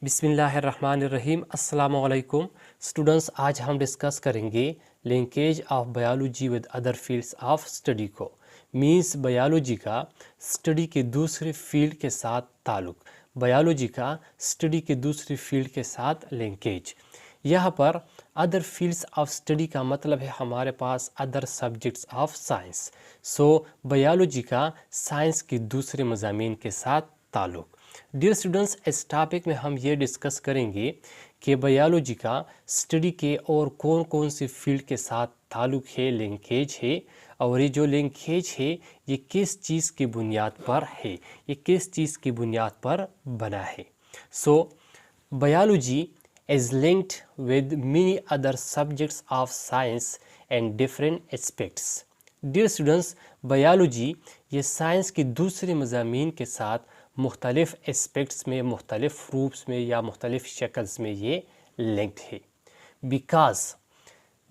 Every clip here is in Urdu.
بسم اللہ الرحمن الرحیم۔ السلام علیکم اسٹوڈنٹس، آج ہم ڈسکس کریں گے linkage of biology with other fields of study کو، مینس بایولوجی کا اسٹڈی کے دوسرے فیلڈ کے ساتھ تعلق، بایولوجی کا اسٹڈی کے دوسری فیلڈ کے ساتھ لنکیج۔ یہاں پر ادر فیلڈس آف اسٹڈی کا مطلب ہے ہمارے پاس other subjects of science, so biology کا سائنس کے دوسرے مضامین کے ساتھ تعلق۔ ڈیئر اسٹوڈنٹس، اس ٹاپک میں ہم یہ ڈسکس کریں گے کہ بایولوجی کا اسٹڈی کے اور کون کون سی فیلڈ کے ساتھ تعلق ہے، لنکیج ہے، اور یہ جو لنکیج ہے یہ کس چیز کی بنیاد پر ہے، یہ کس چیز کی بنیاد پر بنا ہے۔ سو biology is linked with many other subjects of science and different aspects. Dear students, biology یہ سائنس کے دوسرے مضامین کے ساتھ مختلف اسپیکٹس میں، مختلف روپس میں یا مختلف شکلز میں یہ لنکڈ ہے۔ Because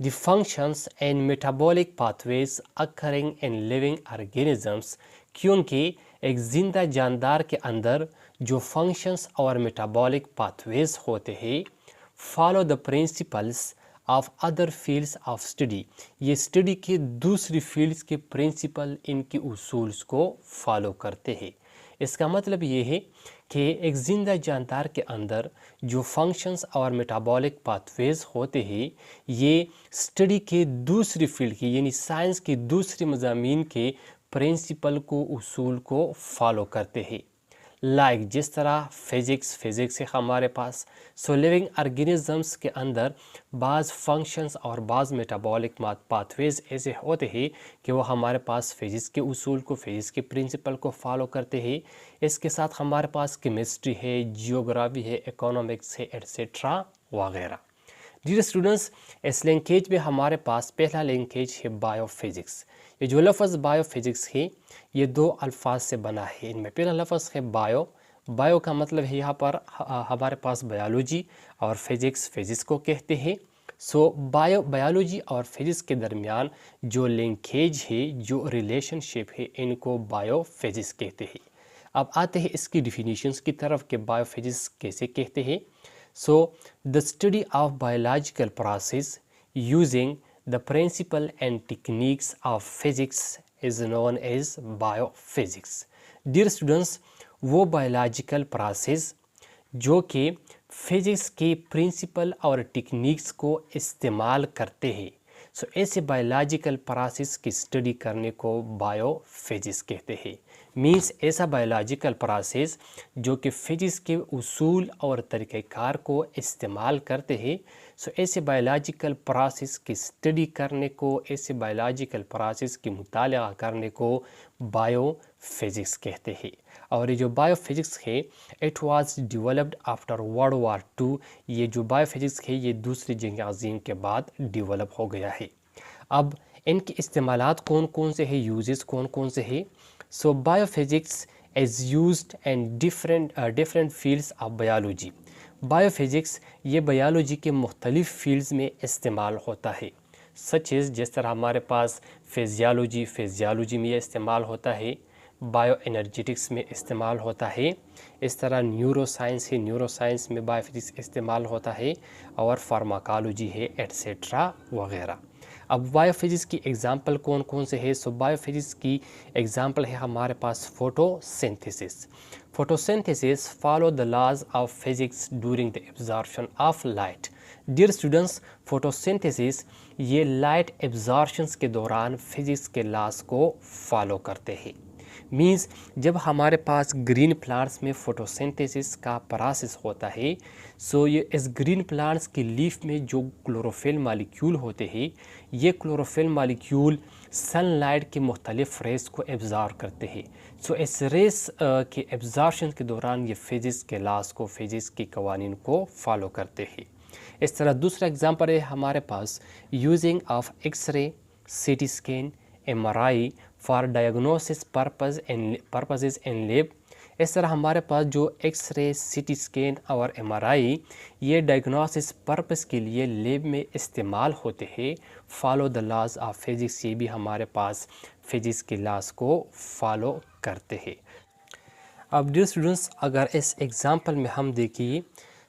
the functions and metabolic pathways occurring in living organisms، کیونکہ ایک زندہ جاندار کے اندر جو فنکشنز اور میٹابولک پاتھویز ہوتے ہیں، follow the principles of other fields of study, یہ اسٹڈی کے دوسری فیلڈس کے پرنسپل، ان کے اصولز کو فالو کرتے ہیں۔ اس کا مطلب یہ ہے کہ ایک زندہ جاندار کے اندر جو فنکشنز اور میٹابولک پاتھویز ہوتے ہیں، یہ اسٹڈی کے دوسری فیلڈ کی یعنی سائنس کے دوسرے مضامین کے پرنسپل کو، اصول کو فالو کرتے ہیں۔ لائک جس طرح فزکس ہے ہمارے پاس، سو لیونگ آرگینزمس کے اندر بعض فنکشنز اور بعض میٹابولک پاتھویز ایسے ہوتے ہیں کہ وہ ہمارے پاس فزکس کے اصول کو، فزکس کے پرنسپل کو فالو کرتے ہیں۔ اس کے ساتھ ہمارے پاس کیمسٹری ہے، جیوگرافی ہے، اکنامکس ہے، ایٹسٹرا وغیرہ۔ ڈیئر اسٹوڈنٹس، اس لنکیج میں ہمارے پاس پہلا لنکیج ہے بایو فزکس۔ یہ جو لفظ بایو فزکس ہے یہ دو الفاظ سے بنا ہے۔ ان میں پہلا لفظ ہے بایو کا مطلب ہے یہاں پر ہمارے پاس بایولوجی، اور فزکس کو کہتے ہیں۔ سو بایولوجی اور فزکس کے درمیان جو لنکیج ہے، جو ریلیشن شپ ہے، ان کو بایو فزکس کہتے ہیں۔ اب آتے ہیں اس کی ڈیفینیشنز کی طرف کہ بایو فزکس کیسے کہتے ہیں۔ سو the study of biological process using the principle and techniques of physics is known as biophysics. Dear students، وہ بایولوجیکل پروسیس جو کہ فزکس کے پرنسپل اور ٹیکنیکس کو استعمال کرتے ہیں، سو ایسے بایولوجیکل پروسیس کی اسٹڈی کرنے کو بایو فزکس کہتے ہیں۔ مینس ایسا بایولوجیکل پروسیس جو کہ فزکس کے اصول اور طریقہ کار کو استعمال کرتے ہیں، سو ایسے بایولوجیکل پروسیس کی اسٹڈی کرنے کو، ایسے بایولوجیکل پروسیس کی مطالعہ کرنے کو بایو فزکس کہتے ہیں۔ اور یہ جو بایو فزکس ہے it was developed after world war two, یہ جو بایو فزکس ہے یہ دوسری جنگ عظیم کے بعد ڈیولپ ہو گیا ہے۔ اب ان کے استعمالات کون کون سے ہیں، یوزز کون کون سے ہیں۔ So biophysics is used in different fields of biology. Biophysics یہ بایولوجی کے مختلف فیلڈز میں استعمال ہوتا ہے، سچ از جس طرح ہمارے پاس فزیالوجی میں یہ استعمال ہوتا ہے، بایو انرجیٹکس میں استعمال ہوتا ہے، اس طرح نیورو سائنس میں بایو فزکس استعمال ہوتا ہے، اور فارماکالوجی ہے، ایٹسٹرا وغیرہ۔ اب بایو فزکس کی ایگزامپل کون کون سے ہے۔ سو بایو فزکس کی ایگزامپل ہے ہمارے پاس photosynthesis follow the laws of physics during the absorption of light. Dear students, photosynthesis یہ لائٹ ایبزارپشنس کے دوران فزکس کے لاز کو فالو کرتے ہیں۔ مینس جب ہمارے پاس گرین پلانٹس میں فوٹوسنتھسس کا پروسیس ہوتا ہے، سو یہ اس گرین پلانٹس کی لیف میں جو کلوروفل مالیکیول ہوتے ہیں، یہ کلوروفل مالیکیول سن لائٹ کے مختلف ریز کو ایبزارب کرتے ہیں۔ سو اس ریز کے ایبزارپشن کے دوران یہ فزکس کے لاز کو، فزکس کے قوانین کو فالو کرتے ہیں۔ اس طرح دوسرا ایگزامپل ہے ہمارے پاس using of X ray, C T scan, M R I for diagnosis purposes in lab. اس طرح ہمارے پاس جو X ray, C T scan اور ایم آر آئی یہ ڈائگنوسس پرپز کے لیے لیب میں استعمال ہوتے ہیں، follow the laws of physics, یہ بھی ہمارے پاس فزکس کے لاز کو فالو کرتے ہیں۔ اب ڈیئر اسٹوڈنٹس، اگر اس ایگزامپل میں ہم دیکھیے،